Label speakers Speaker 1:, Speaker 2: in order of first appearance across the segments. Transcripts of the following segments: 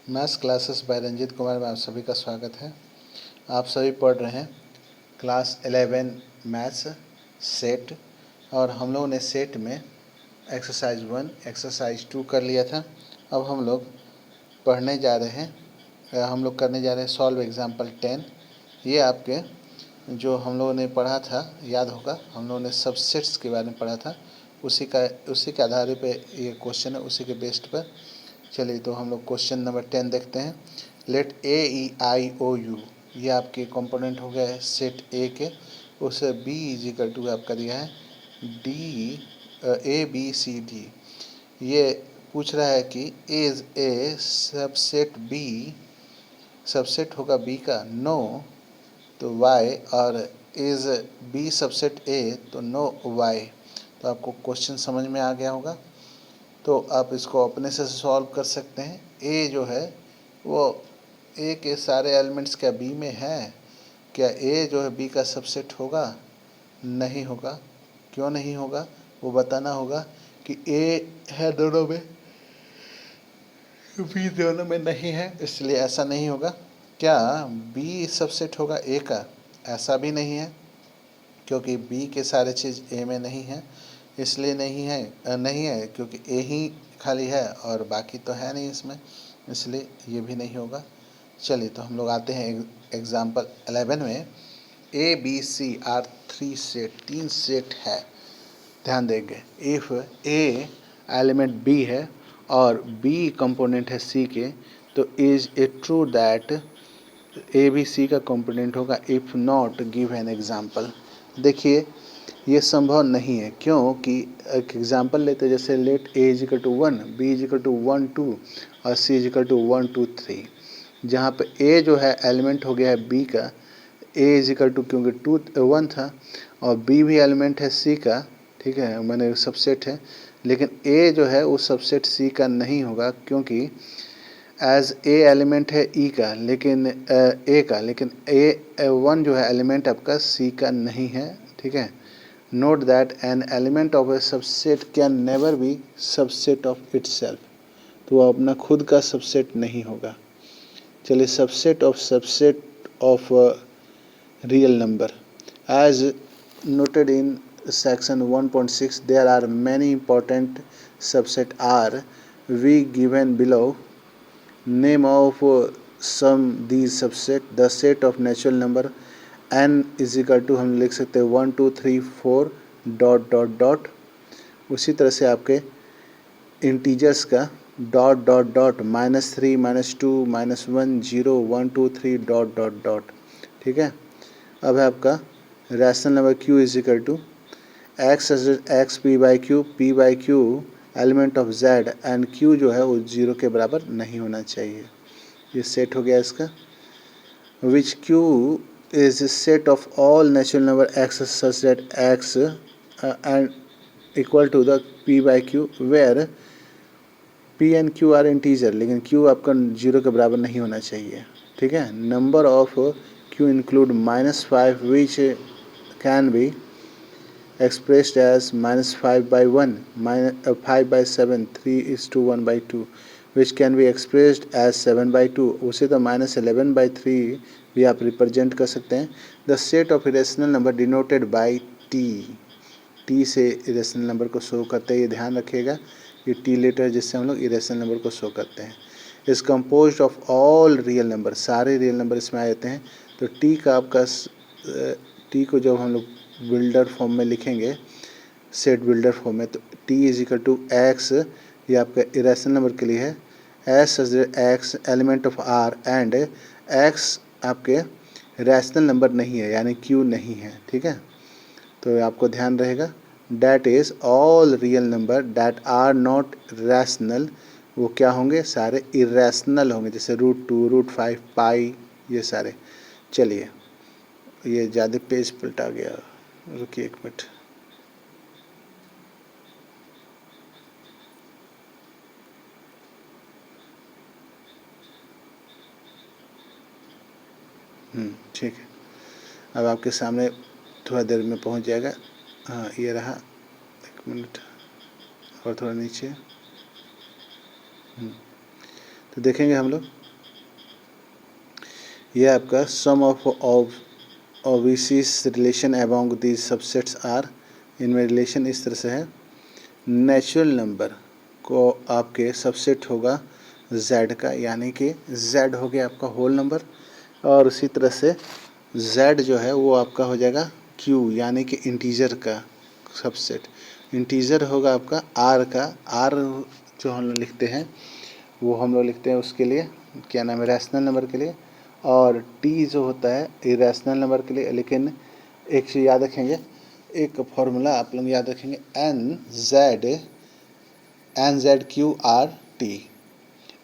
Speaker 1: Maths classes by Ranjit Kumar में आप सभी का स्वागत है। आप सभी पढ़ रहे हैं क्लास 11 मैथ्स सेट, और हम लोगों ने सेट में एक्सरसाइज 1 एक्सरसाइज 2 कर लिया था। अब हम लोग करने जा रहे हैं सॉल्व एग्जाम्पल 10। ये आपके जो हम लोगों ने पढ़ा था, याद होगा, हम लोगों ने सबसेट्स के बारे में पढ़ा था, उसी के आधार पे ये क्वेश्चन है, उसी के बेस्ड पर। चलिए तो हम लोग क्वेश्चन नंबर 10 देखते हैं। लेट AEIOU ये आपके कंपोनेंट हो गया है सेट ए के। उसे B इजिकल टू आपका दिया है ABCD। ये पूछ रहा है कि is a subset B, subset होगा B का नो तो Y, और इज B सबसेट A तो नो Y। तो आपको क्वेश्चन समझ में आ गया होगा, तो आप इसको अपने से सॉल्व कर सकते हैं। ए जो है वो ए के सारे एलिमेंट्स क्या बी में है? क्या ए जो है बी का सबसेट होगा? नहीं होगा। क्यों नहीं होगा वो बताना होगा कि ए है दोनों में, बी दोनों में नहीं है, इसलिए ऐसा नहीं होगा। क्या बी सबसेट होगा ए का? ऐसा भी नहीं है, क्योंकि बी के सारे चीज़ ए में नहीं है, इसलिए नहीं है क्योंकि ए ही खाली है और बाकी तो है नहीं इसमें, इसलिए ये भी नहीं होगा। चलिए तो हम लोग आते हैं एग्जाम्पल 11 में। A B C are 3 set, 3 set है। ध्यान देंगे, इफ़ ए एलिमेंट बी है और बी कंपोनेंट है सी के, तो is A true that A B C का कंपोनेंट होगा। If not give an example. देखिए ये संभव नहीं है, क्योंकि एक एग्जाम्पल लेते हैं, जैसे let A equal to 1, B equal to 1 2 और सी इजिकल टू 1 2 3। जहाँ पे ए जो है एलिमेंट हो गया है बी का, ए इजिकल टू क्योंकि 1 था, और बी भी एलिमेंट है सी का, ठीक है, मैंने सबसेट है, लेकिन ए जो है वो सबसेट सी का नहीं होगा, क्योंकि एज ए एलिमेंट है ई का, लेकिन ए का, लेकिन ए 1 जो है एलिमेंट आपका सी का नहीं है, ठीक है। Note that an element of a subset can never be subset of itself. तो वह अपना खुद का सबसेट नहीं होगा। चलिए, subset of real number as noted in section 1.6 there are many important subset are we given below. Name of some these subset. The set of natural number n is equal to, हम लिख सकते हैं 1 2 3 4 dot dot dot. उसी तरह से आपके integers का dot dot dot -3 -2 -1 0 1 2 3 dot dot dot, ठीक है। अब है आपका rational number q is equal to X P by Q element of z, and q जो है वो 0 के बराबर नहीं होना चाहिए। ये सेट हो गया इसका। Which q is set of all natural number x such that x and equal to the p by Q, where p and q are integer, लेकिन q आपका 0 के बराबर नहीं होना चाहिए, ठीक है। Number of q include -5 which can be expressed as -5 by 1, 5 by 7, 3:1 by 2, which can be expressed as 7 by 2। उसे तो -11 by 3 भी आप रिप्रेजेंट कर सकते हैं। The set of irrational number denoted by T से इरेशनल नंबर को शो करते हैं, ये ध्यान रखिएगा। ये टी लेटर है जिससे हम लोग इरेशनल नंबर को शो करते हैं। Is compose of all real number, सारे रियल नंबर इसमें आ जाते हैं। तो टी का आपका टी को जब हम लोग बिल्डर फॉर्म में लिखेंगे, सेट बिल्डर फॉर्म में, तो T is equal to X, ये आपका इरेशनल नंबर के लिए है। As X element of R, and X आपके रैशनल नंबर नहीं है, यानी क्यू नहीं है, ठीक है। तो आपको ध्यान रहेगा, that is all real number that are not rational, वो क्या होंगे? सारे इरेशनल होंगे, जैसे √2 √5 पाई, ये सारे। चलिए, ये ज़्यादा पेज पलटा गया, रुकिए एक मिनट। ठीक है, अब आपके सामने थोड़ा देर में पहुंच जाएगा। हाँ, ये रहा, एक मिनट और थोड़ा नीचे। तो देखेंगे हम लोग ये आपका sum of obvious relation among these subsets are, इनमें रिलेशन इस तरह से है। नेचुरल नंबर को आपके सबसेट होगा z का, यानी कि z हो गया आपका होल नंबर, और उसी तरह से z जो है वो आपका हो जाएगा q, यानी कि इंटीजर का सबसेट। इंटीजर होगा आपका r का, r जो हम लोग लिखते हैं वो हम लोग लिखते हैं उसके लिए क्या नाम है, रैशनल नंबर के लिए, और t जो होता है इरेशनल नंबर के लिए। लेकिन एक चीज़ याद रखेंगे, एक फॉर्मूला आप लोग याद रखेंगे, N Z Q R T,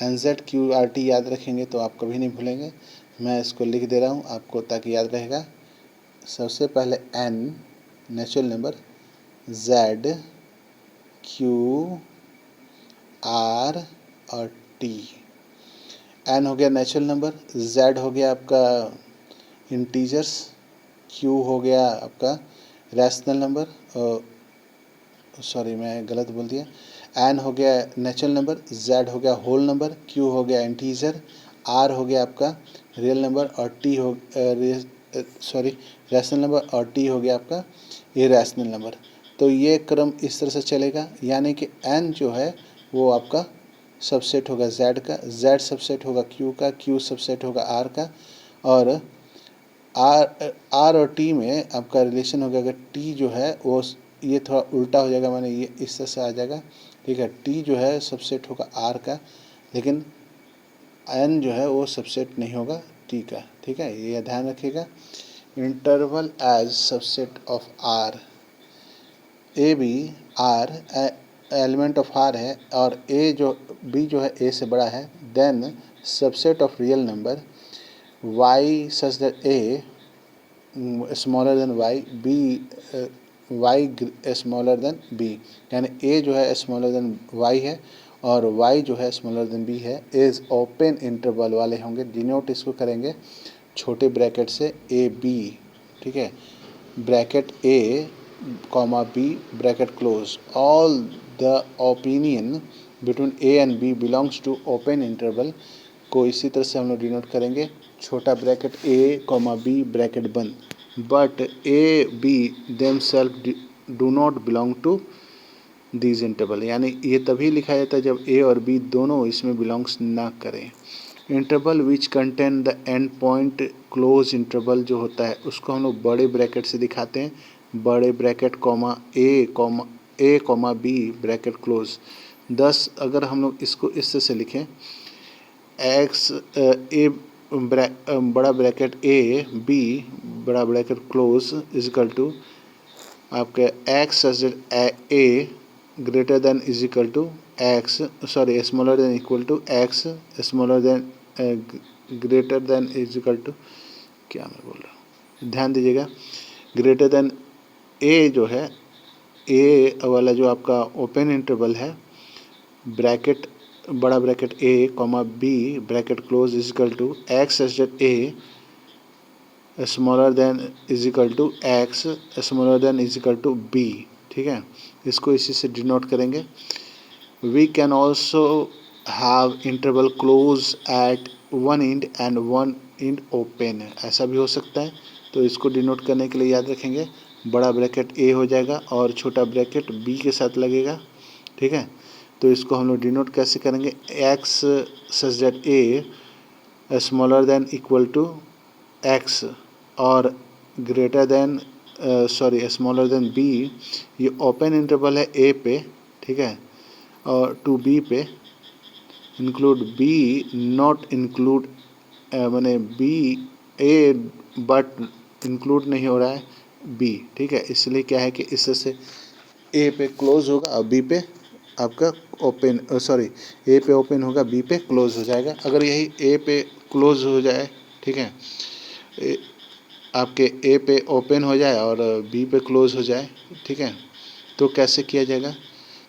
Speaker 1: N Z Q R T याद रखेंगे तो आप कभी नहीं भूलेंगे। मैं इसको लिख दे रहा हूँ आपको ताकि याद रहेगा। सबसे पहले N natural number, Z Q R और टी। एन हो गया नेचुरल नंबर, जेड हो गया आपका इंटीजर्स, क्यू हो गया आपका रैशनल नंबर, सॉरी मैं गलत बोल दिया, एन हो गया नेचुरल नंबर, जेड हो गया होल नंबर, क्यू हो गया इंटीजर, आर हो गया आपका रियल नंबर, और टी हो सॉरी रैशनल नंबर, और टी हो गया आपका इरेशनल नंबर। तो ये क्रम इस तरह से चलेगा, यानी कि एन जो है वो आपका सबसेट होगा जेड का, जेड सबसेट होगा क्यू का, क्यू सबसेट होगा आर का, और आर और टी में आपका रिलेशन होगा। अगर टी जो है वो ये थोड़ा उल्टा हो जाएगा, माने ये इस तरह से आ जाएगा, ठीक है। टी जो है सबसेट होगा आर का, लेकिन एन जो है वो सबसेट नहीं होगा टी का, ठीक है, ये ध्यान रखिएगा। Interval as subset of R, A B are element of R है, और ए जो बी जो है ए से बड़ा है, then subset of real number Y such that A smaller than Y, B Y smaller than B, यानी ए जो है स्मॉलर देन वाई है और वाई जो है स्मॉलर देन बी है, इज ओपन इंटरवल वाले होंगे। डिनोट इसको करेंगे छोटे ब्रैकेट से ए बी, ठीक है, bracket A comma B bracket close, all the opinion between A and B belongs to open interval को इसी तरह से हम लोग डिनोट करेंगे, छोटा bracket A comma B bracket बंद, but A B themselves do not belong to these interval, यानी ये तभी लिखा जाता है जब ए और बी दोनों इसमें बिलोंग्स ना करें। Interval which contain the end point close interval जो होता है उसको हम लोग बड़े ब्रैकेट से दिखाते हैं, बड़े bracket A comma B bracket close. दस अगर हम लोग इसको इस तरह से लिखें, एक्स ए बड़ा ब्रैकेट ए बी बड़ा ब्रैकेट क्लोज इजिकल टू आपके X A greater than is equal to X, sorry smaller than equal to X smaller than greater than is equal to, क्या मैं बोल रहा हूँ ध्यान दीजिएगा, ग्रेटर देन ए जो है, ए वाला जो आपका ओपन इंटरवल है, ब्रैकेट बड़ा bracket A comma B bracket close is equal to X A smaller than is equal to X smaller than is equal to B, ठीक है, इसको इसी से डिनोट करेंगे। We can also have interval close at one end and one end open, ऐसा भी हो सकता है। तो इसको डिनोट करने के लिए याद रखेंगे बड़ा ब्रैकेट ए हो जाएगा और छोटा ब्रैकेट बी के साथ लगेगा, ठीक है। तो इसको हम लोग डिनोट कैसे करेंगे, x such that A smaller than equal to x और greater than sorry smaller than b, ये ओपन इंटरवल है ए पे, ठीक है, और टू बी पे, इंक्लूड बी नॉट इंक्लूड मैंने बी ए बट इंक्लूड नहीं हो रहा है बी, ठीक है, इसलिए क्या है कि इस तरह से ए पे क्लोज होगा और बी पे आपका ओपन, सॉरी ए पे ओपन होगा बी पे क्लोज हो जाएगा। अगर यही ए पे क्लोज हो जाए, ठीक है, आपके ए पे ओपन हो जाए और बी पे क्लोज हो जाए, ठीक है, तो कैसे किया जाएगा,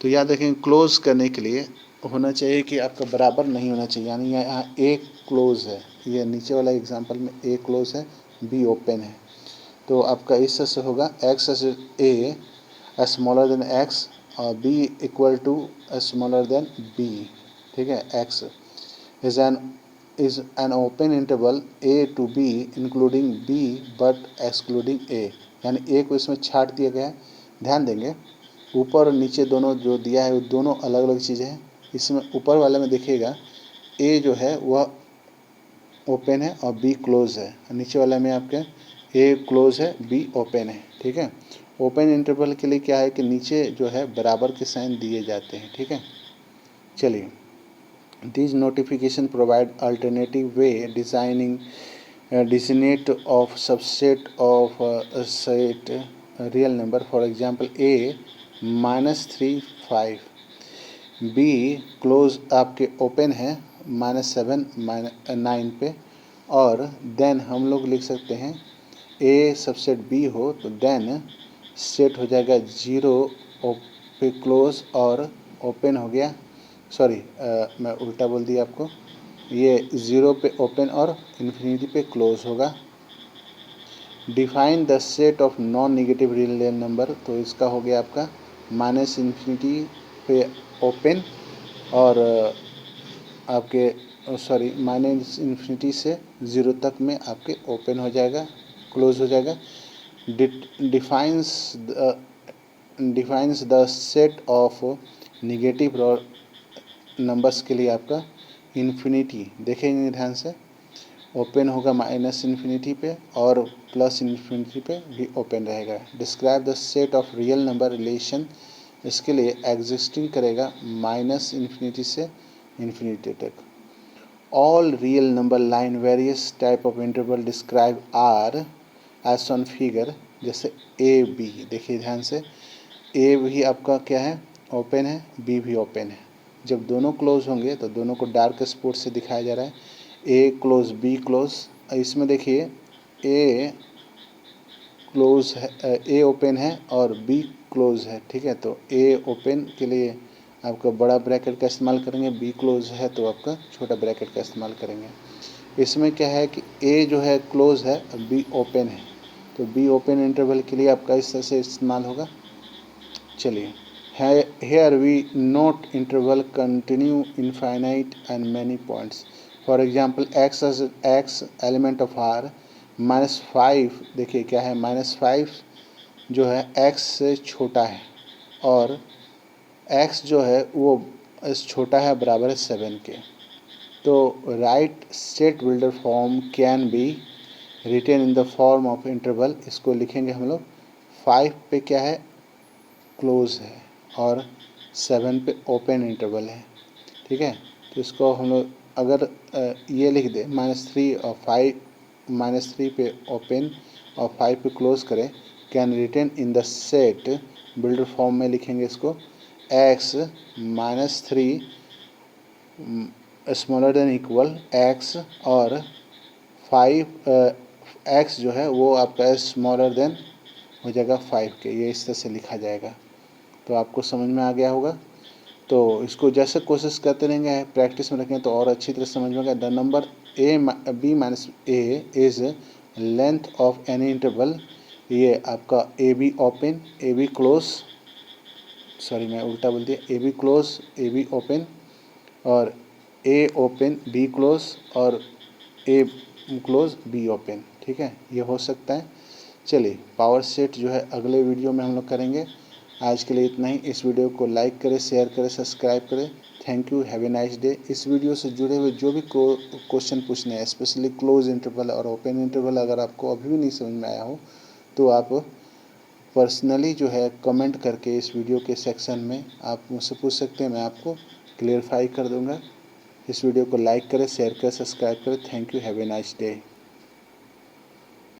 Speaker 1: तो याद रखें क्लोज करने के लिए होना चाहिए कि आपका बराबर नहीं होना चाहिए, यानी यहाँ ए क्लोज है, ये नीचे वाला एग्जांपल में ए क्लोज है बी ओपन है, तो आपका इस तरह से होगा एक्स ए स्मॉलर देन एक्स और b equal to smaller than b, ठीक है, x is an is an open interval a to b including b but excluding a, यानी ए को इसमें छाट दिया गया है। ध्यान देंगे ऊपर और नीचे दोनों जो दिया है वो दोनों अलग अलग चीज़ें हैं। इसमें ऊपर वाले में देखिएगा ए जो है वह ओपन है और बी क्लोज है, नीचे वाला में आपके ए क्लोज है बी ओपन है। ठीक है, ओपन इंटरवल के लिए क्या है कि नीचे जो है बराबर के साइन दिए जाते हैं। ठीक है, चलिए these notification provide alternative way designing designate of subset of a set real number, for example a -3 5, b close आपके ओपन है -7 9 पे, और देन हम लोग लिख सकते हैं ए सबसेट बी हो तो देन सेट हो जाएगा 0 पे क्लोज और ओपन हो गया, सॉरी मैं उल्टा बोल दिया आपको, ये 0 पे ओपन और इन्फिनिटी पे क्लोज होगा। Define the set of non negative real number, तो इसका हो गया आपका -इन्फिनिटी पे ओपन और आपके सॉरी -इन्फिनिटी से 0 तक में आपके ओपन हो जाएगा, क्लोज हो जाएगा। Defines the set of negative numbers के लिए आपका इन्फिनिटी देखेंगे ध्यान से, ओपन होगा -इन्फिनिटी पे और +इन्फिनिटी पे भी ओपन रहेगा। Describe the set of real number relation, इसके लिए एग्जिस्टिंग करेगा -इन्फिनिटी से इन्फिनिटी तक। All real number line various type of interval describe are as on figure, जैसे ए बी, देखिए ध्यान से ए भी आपका क्या है ओपन है, बी भी ओपन है। जब दोनों क्लोज होंगे तो दोनों को डार्क स्पॉट से दिखाया जा रहा है, ए क्लोज बी क्लोज। इसमें देखिए ए क्लोज है, ए ओपन है और बी क्लोज है। ठीक है, तो ए ओपन के लिए आपका बड़ा ब्रैकेट का इस्तेमाल करेंगे, बी क्लोज है तो आपका छोटा ब्रैकेट का इस्तेमाल करेंगे। इसमें क्या है कि ए जो है क्लोज है और बी ओपन है, तो बी ओपन इंटरवल के लिए आपका इस तरह से इस्तेमाल होगा। चलिए, here we note interval continue infinite and many points. For example, x as x element of R -5, देखिए क्या है -5 जो है x से छोटा है और x जो है वो छोटा है बराबर है 7 के। तो write set builder form can be written in the form of interval, इसको लिखेंगे हम लोग 5 पे क्या है क्लोज है और 7 पे ओपन इंटरवल है। ठीक है, तो इसको हम लोग अगर ये लिख दें -3 और 5, -3 पे ओपन और 5 पे क्लोज करें, can written in the set builder form में लिखेंगे इसको x -3 smaller than equal x और 5 x जो है वो आपका स्मॉलर देन हो जाएगा 5 के, ये इस तरह से लिखा जाएगा। तो आपको समझ में आ गया होगा। तो इसको जैसे कोशिश करते रहेंगे प्रैक्टिस में रखें तो और अच्छी तरह समझ में आएगा। The number B minus A is length of any interval, ये आपका A B open A B close, sorry मैं उल्टा बोल दिया, A B close A B open और ए ओपन बी क्लोज और ए क्लोज बी ओपन। ठीक है, ये हो सकता है। चलिए, पावर सेट जो है अगले वीडियो में हम लोग करेंगे। आज के लिए इतना ही। इस वीडियो को लाइक करें, शेयर करें, सब्सक्राइब करें। Thank you, have a nice day. इस वीडियो से जुड़े हुए जो भी क्वेश्चन पूछने हैं, स्पेशली क्लोज इंटरवल और ओपन इंटरवल, अगर आपको अभी भी नहीं समझ में आया हो तो आप पर्सनली जो है कमेंट करके इस वीडियो के सेक्शन में आप मुझसे पूछ सकते हैं, मैं आपको क्लियरफाई कर दूंगा। इस वीडियो को लाइक करें, शेयर करें, सब्सक्राइब करें। Thank you, have a nice day.